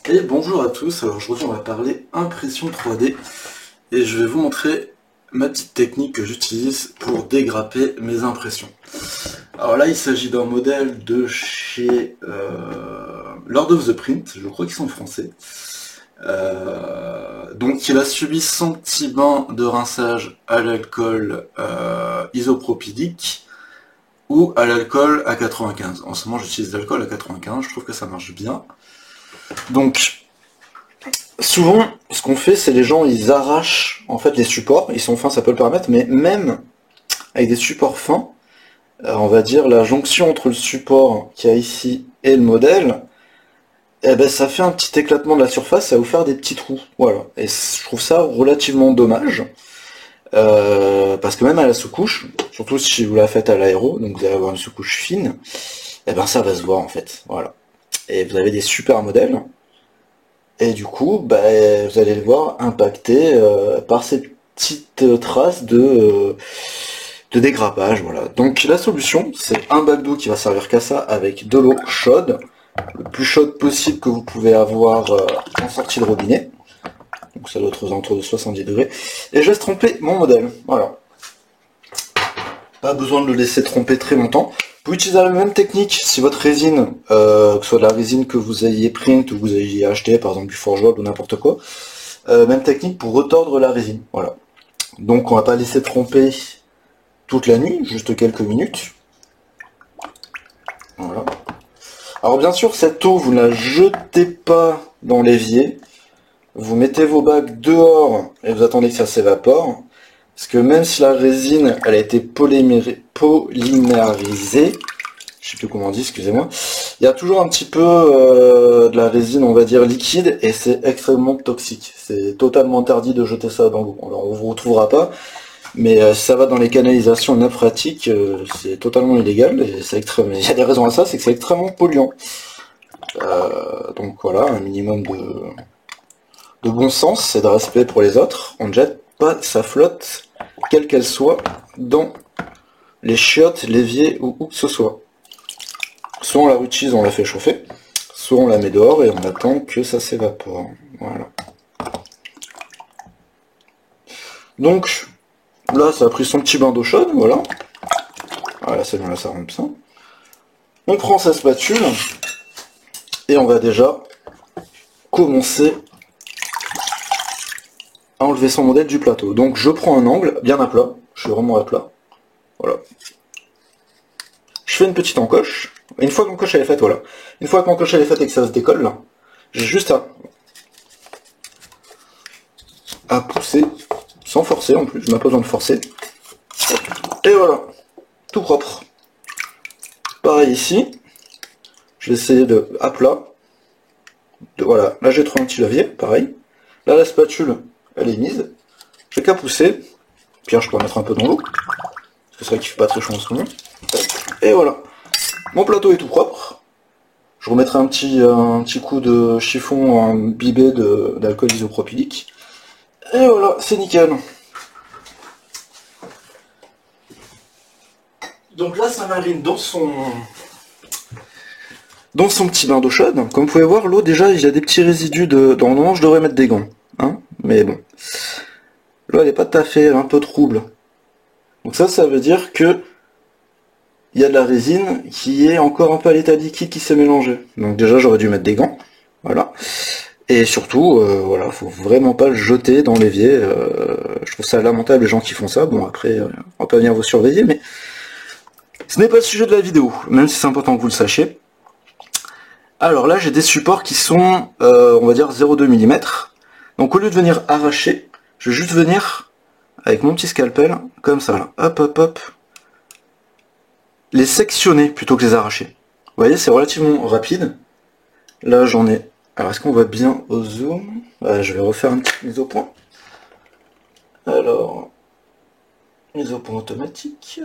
Et bonjour à tous, alors aujourd'hui on va parler impression 3D et je vais vous montrer ma petite technique que j'utilise pour dégrapper mes impressions. Alors là il s'agit d'un modèle de chez Lord of the Print, je crois qu'ils sont français. Donc il a subi son petit bain de rinçage à l'alcool isopropylique ou à l'alcool à 95. En ce moment j'utilise l'alcool à 95, je trouve que ça marche bien. Donc souvent, ce qu'on fait, c'est les gens, ils arrachent en fait les supports. Ils sont fins, ça peut le permettre, mais même avec des supports fins, on va dire la jonction entre le support qu'il y a ici et le modèle, eh ben ça fait un petit éclatement de la surface, ça va vous faire des petits trous. Voilà. Et je trouve ça relativement dommage. Parce que même à la sous-couche, surtout si vous la faites à l'aéro, donc vous allez avoir une sous-couche fine, eh ben ça va se voir en fait. Voilà. Et vous avez des super modèles. Et du coup, vous allez le voir impacté par ces petites traces de dégrappage. Voilà. Donc la solution, c'est un bac d'eau qui va servir qu'à ça avec de l'eau chaude, le plus chaude possible que vous pouvez avoir en sortie de robinet. Donc ça doit être aux alentours de 70 degrés. Et je laisse tremper mon modèle. Voilà. Pas besoin de le laisser tremper très longtemps. Vous pouvez utiliser la même technique si votre résine, que ce soit de la résine que vous ayez print ou que vous ayez acheté, par exemple du Forgeworld ou n'importe quoi. Même technique pour retordre la résine. Voilà. Donc on va pas laisser tremper toute la nuit, juste quelques minutes. Voilà. Alors bien sûr, cette eau, vous ne la jetez pas dans l'évier. Vous mettez vos bacs dehors et vous attendez que ça s'évapore. Parce que même si la résine, elle a été polymérisée, je sais plus comment on dit, excusez-moi, il y a toujours un petit peu de la résine, on va dire, liquide, et c'est extrêmement toxique. C'est totalement interdit de jeter ça dans l'eau. Alors on vous retrouvera pas, mais si ça va dans les canalisations nappes phréatiques, c'est totalement illégal, et c'est extrêmement... Il y a des raisons à ça, c'est que c'est extrêmement polluant. Donc voilà, un minimum de bon sens et de respect pour les autres. On ne jette pas sa flotte, quelle qu'elle soit, dans les chiottes, l'évier ou où que ce soit. Soit on la réutilise, on la fait chauffer, soit on la met dehors et on attend que ça s'évapore. Voilà. Donc, là, ça a pris son petit bain d'eau chaude, voilà. Voilà, c'est bon, là, ça rentre ça. On prend sa spatule et on va déjà commencer à enlever son modèle du plateau. Donc, je prends un angle bien à plat, je suis vraiment à plat. Voilà. Je fais une petite encoche. Une fois que l'encoche elle est faite, voilà. Une fois que l'encoche elle est faite et que ça se décolle, là, j'ai juste à pousser, sans forcer en plus, je n'ai pas besoin de forcer. Et voilà, tout propre. Pareil ici, je vais essayer de, à plat, voilà, là j'ai trouvé un petit levier, pareil. Là la spatule, elle est mise, j'ai qu'à pousser, puis je peux en mettre un peu dans l'eau, parce que c'est vrai qu'il fait pas très chaud en ce moment. Et voilà, mon plateau est tout propre. Je remettrai un petit coup de chiffon imbibé d'alcool isopropylique. Et voilà, c'est nickel. Donc là, ça marine dans son petit bain d'eau chaude. Comme vous pouvez voir, l'eau, déjà, il y a des petits résidus dans le moment, je devrais mettre des gants. Hein, mais bon. L'eau, elle est pas tout à fait, elle est un peu trouble. Donc ça veut dire que il y a de la résine qui est encore un peu à l'état liquide qui s'est mélangée. Donc déjà, j'aurais dû mettre des gants. Voilà. Et surtout, voilà, faut vraiment pas le jeter dans l'évier. Je trouve ça lamentable les gens qui font ça. Bon, après, on va pas venir vous surveiller, mais ce n'est pas le sujet de la vidéo, même si c'est important que vous le sachiez. Alors là, j'ai des supports qui sont, on va dire, 0,2 mm. Donc au lieu de venir arracher, je vais juste venir, avec mon petit scalpel, comme ça, là. Hop, hop, hop. Les sectionner plutôt que les arracher. Vous voyez, c'est relativement rapide. Là, j'en ai... Alors, est-ce qu'on voit bien au zoom? Je vais refaire une petite mise au point. Alors, mise au point automatique.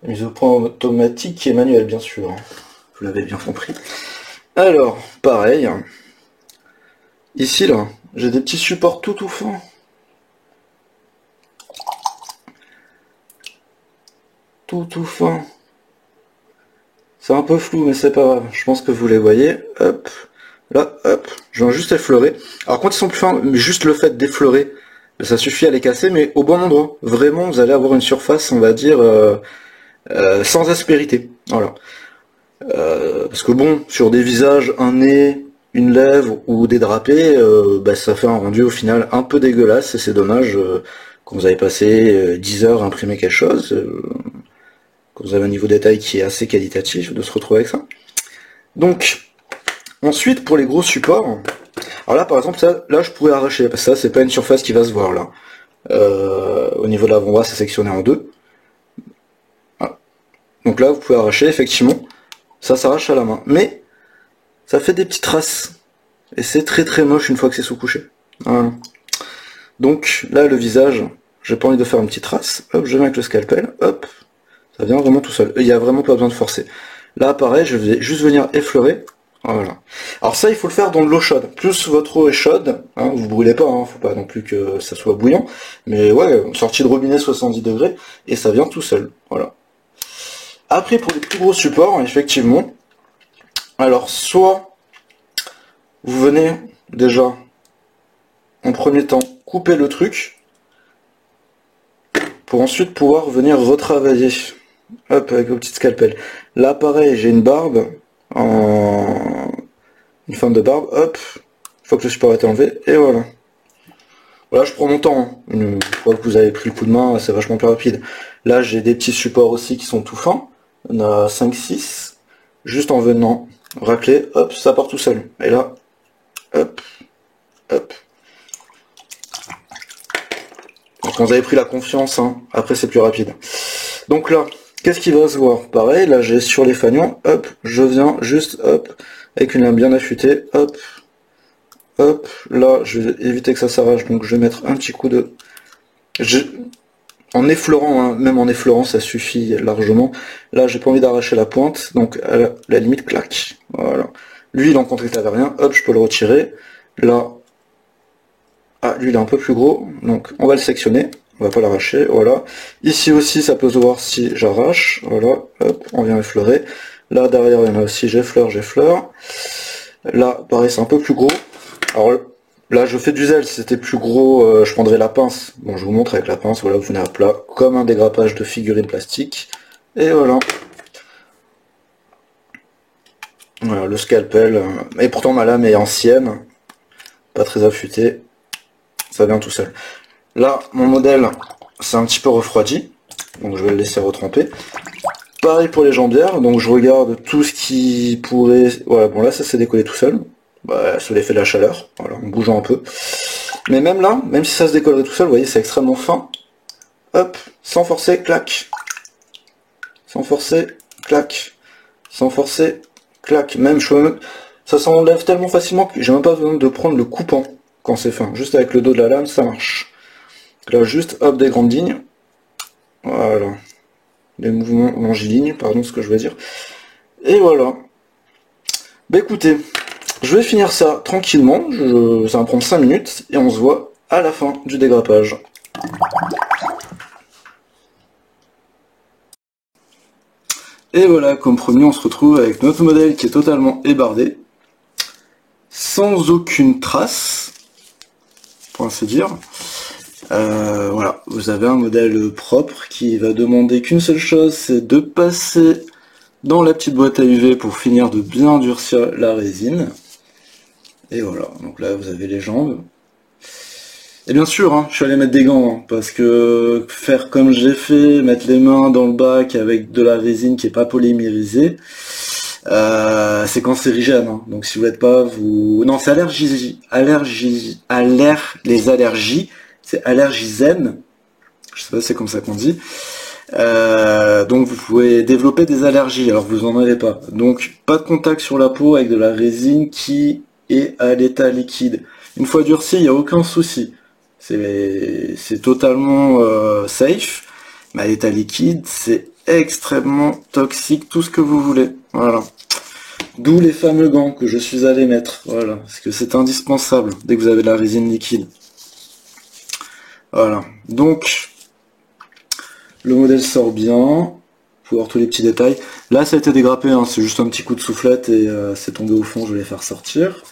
Mise au point automatique et manuel, bien sûr. Vous l'avez bien compris. Alors, pareil. Ici, là, j'ai des petits supports tout fins. Tout fin. C'est un peu flou, mais c'est pas grave. Je pense que vous les voyez. Hop. Là, hop. Je viens juste effleurer. Alors quand ils sont plus fins, juste le fait d'effleurer, ça suffit à les casser, mais au bon endroit. Vraiment, vous allez avoir une surface, on va dire, sans aspérité. Voilà. Parce que bon, sur des visages, un nez, une lèvre ou des drapés, bah, ça fait un rendu au final un peu dégueulasse et c'est dommage quand vous avez passé 10 heures à imprimer quelque chose, quand vous avez un niveau de détail qui est assez qualitatif, de se retrouver avec ça. Donc, ensuite pour les gros supports, alors là par exemple, ça, là je pourrais arracher, parce que ça c'est pas une surface qui va se voir là. Au niveau de l'avant-bras, c'est sectionné en deux. Voilà. Donc là vous pouvez arracher, effectivement, ça s'arrache à la main. Mais ça fait des petites traces. Et c'est très très moche une fois que c'est sous couché. Voilà. Donc là le visage, j'ai pas envie de faire une petite trace. Hop, je viens avec le scalpel, hop, ça vient vraiment tout seul. Il n'y a vraiment pas besoin de forcer. Là pareil, je vais juste venir effleurer. Voilà. Alors ça il faut le faire dans de l'eau chaude. Plus votre eau est chaude, hein, vous brûlez pas, hein, faut pas non plus que ça soit bouillant. Mais ouais, sortie de robinet 70 degrés, et ça vient tout seul. Voilà. Après pour les plus gros supports, effectivement, alors soit vous venez déjà en premier temps couper le truc pour ensuite pouvoir venir retravailler. Hop, avec vos petites scalpels. Là pareil, j'ai une barbe, une fin de barbe, hop, une fois que le support a été enlevé, et voilà. Voilà, je prends mon temps, hein. Une fois que vous avez pris le coup de main, c'est vachement plus rapide. Là j'ai des petits supports aussi qui sont tout fins, on a 5-6, juste en venant racler, hop, ça part tout seul. Et là, hop, hop. Quand vous avez pris la confiance, hein, après c'est plus rapide. Donc là, qu'est-ce qui va se voir? Pareil, là j'ai sur les fanions, hop, je viens juste, hop, avec une lame bien affûtée, hop, hop, là je vais éviter que ça s'arrache, donc je vais mettre un petit coup de... En effleurant, hein, même en effleurant, ça suffit largement. Là j'ai pas envie d'arracher la pointe, donc à la limite, clac. Voilà. Lui il en contact avec rien, hop, je peux le retirer. Là, ah, lui il est un peu plus gros, donc on va le sectionner, on va pas l'arracher, voilà. Ici aussi ça peut se voir si j'arrache, voilà, hop, on vient effleurer. Là derrière il y en a aussi, j'effleure. Là pareil c'est un peu plus gros. Alors là je fais du zèle, si c'était plus gros je prendrais la pince. Bon je vous montre avec la pince, voilà, vous venez à plat, comme un dégrappage de figurines plastique. Et voilà. Voilà le scalpel, et pourtant ma lame est ancienne, pas très affûtée. Ça vient tout seul. Là, mon modèle, c'est un petit peu refroidi, donc je vais le laisser retremper. Pareil pour les jambières, donc je regarde tout ce qui pourrait... Voilà, bon là, ça s'est décollé tout seul. Bah, c'est l'effet de la chaleur, voilà, en bougeant un peu. Mais même là, même si ça se décollerait tout seul, vous voyez, c'est extrêmement fin. Hop, sans forcer, clac. Sans forcer, clac. Sans forcer, clac. Même, ça s'enlève tellement facilement que j'ai même pas besoin de prendre le coupant quand c'est fin. Juste avec le dos de la lame, ça marche. Là, juste, hop, des grandes lignes. Voilà. Des mouvements longilignes, pardon, ce que je veux dire. Et voilà. Bah écoutez, je vais finir ça tranquillement. Ça va prendre 5 minutes et on se voit à la fin du dégrappage. Et voilà, comme promis, on se retrouve avec notre modèle qui est totalement ébardé, sans aucune trace, pour ainsi dire. Voilà, vous avez un modèle propre qui va demander qu'une seule chose, c'est de passer dans la petite boîte à UV pour finir de bien durcir la résine. Et voilà, donc là vous avez les jambes. Et bien sûr, hein, je suis allé mettre des gants, hein, parce que faire comme j'ai fait, mettre les mains dans le bac avec de la résine qui est pas polymérisée, c'est cancérigène, hein. Donc si vous n'êtes pas, vous... Non, c'est les allergies, c'est allergisène, je sais pas si c'est comme ça qu'on dit. Donc vous pouvez développer des allergies, alors vous en avez pas. Donc pas de contact sur la peau avec de la résine qui est à l'état liquide. Une fois durci, il n'y a aucun souci. C'est totalement safe, mais à l'état liquide, c'est extrêmement toxique, tout ce que vous voulez. Voilà. D'où les fameux gants que je suis allé mettre. Voilà, parce que c'est indispensable dès que vous avez de la résine liquide. Voilà. Donc, le modèle sort bien. pour voir tous les petits détails. Là ça a été dégrappé, hein, c'est juste un petit coup de soufflette et c'est tombé au fond, je vais les faire sortir.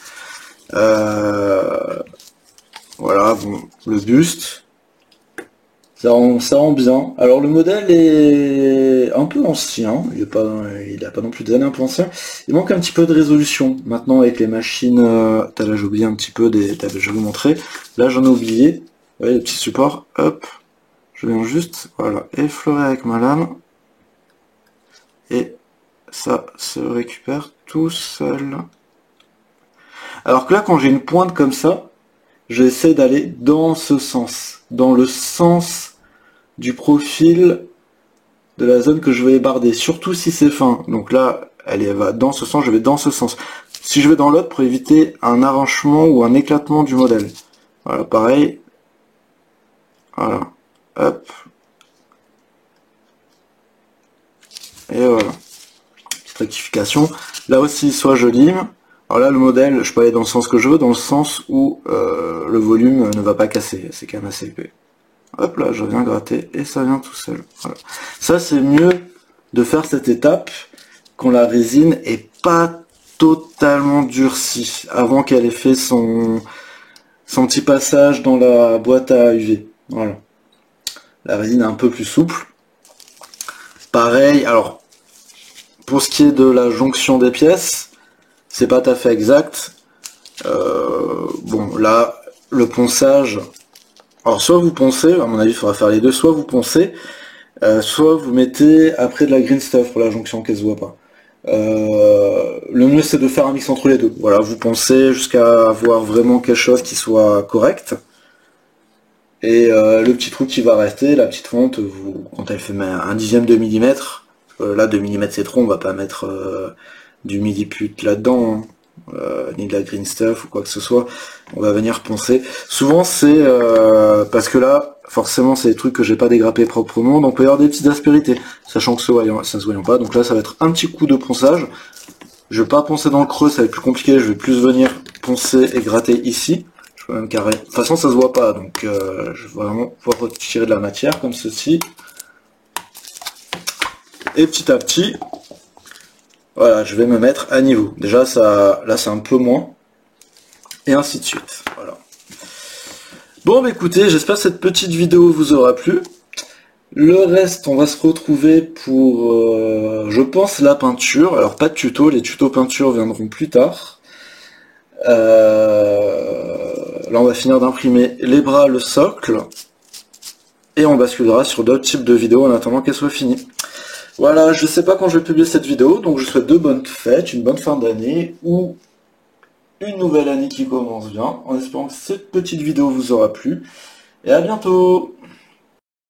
Voilà, bon, le buste. Ça rend bien. Alors le modèle est un peu ancien, il a pas non plus des années un peu ancien. Il manque un petit peu de résolution. Maintenant avec les machines, là j'ai oublié un petit peu je vais vous montrer. Là j'en ai oublié. Vous voyez les petits supports, hop. Je viens juste, voilà, effleurer avec ma lame. Et ça se récupère tout seul. Alors que là quand j'ai une pointe comme ça, j'essaie d'aller dans ce sens. Dans le sens du profil de la zone que je vais ébarder, surtout si c'est fin. Donc là, elle va dans ce sens, je vais dans ce sens. Si je vais dans l'autre, pour éviter un arrachement ou un éclatement du modèle. Voilà, pareil. Voilà. Hop. Et voilà. Petite rectification. Là aussi, soit je lime. Alors là, le modèle, je peux aller dans le sens que je veux, dans le sens où le volume ne va pas casser. C'est quand même assez épais. Hop là, je viens gratter et ça vient tout seul. Voilà. Ça c'est mieux de faire cette étape quand la résine est pas totalement durcie, avant qu'elle ait fait son petit passage dans la boîte à UV. Voilà. La résine est un peu plus souple. Pareil, alors pour ce qui est de la jonction des pièces, c'est pas tout à fait exact. Bon là, le ponçage. Alors soit vous poncez, à mon avis il faudra faire les deux, soit vous poncez, soit vous mettez après de la green stuff pour la jonction qu'elle se voit pas. Le mieux c'est de faire un mix entre les deux. Voilà, vous poncez jusqu'à avoir vraiment quelque chose qui soit correct. Et le petit trou qui va rester, la petite fente, quand elle fait un dixième de millimètre, là 2 mm c'est trop, on va pas mettre du milliput là-dedans. Hein. Ni de la green stuff ou quoi que ce soit, on va venir poncer. Souvent c'est parce que là, forcément c'est des trucs que j'ai pas dégrappé proprement, donc il peut y avoir des petites aspérités, sachant que ça se voyant pas, donc là ça va être un petit coup de ponçage. Je vais pas poncer dans le creux, ça va être plus compliqué, je vais plus venir poncer et gratter ici. Je peux même carrer. De toute façon ça se voit pas, donc je vais vraiment pouvoir retirer de la matière comme ceci. Et petit à petit, voilà, je vais me mettre à niveau. Déjà, là, c'est un peu moins. Et ainsi de suite. Voilà. Bon, bah écoutez, j'espère que cette petite vidéo vous aura plu. Le reste, on va se retrouver pour, je pense, la peinture. Alors, pas de tuto. Les tutos peinture viendront plus tard. Là, on va finir d'imprimer les bras, le socle. Et on basculera sur d'autres types de vidéos en attendant qu'elle soit finie. Voilà, je sais pas quand je vais publier cette vidéo, donc je souhaite de bonnes fêtes, une bonne fin d'année, ou une nouvelle année qui commence bien, en espérant que cette petite vidéo vous aura plu, et à bientôt!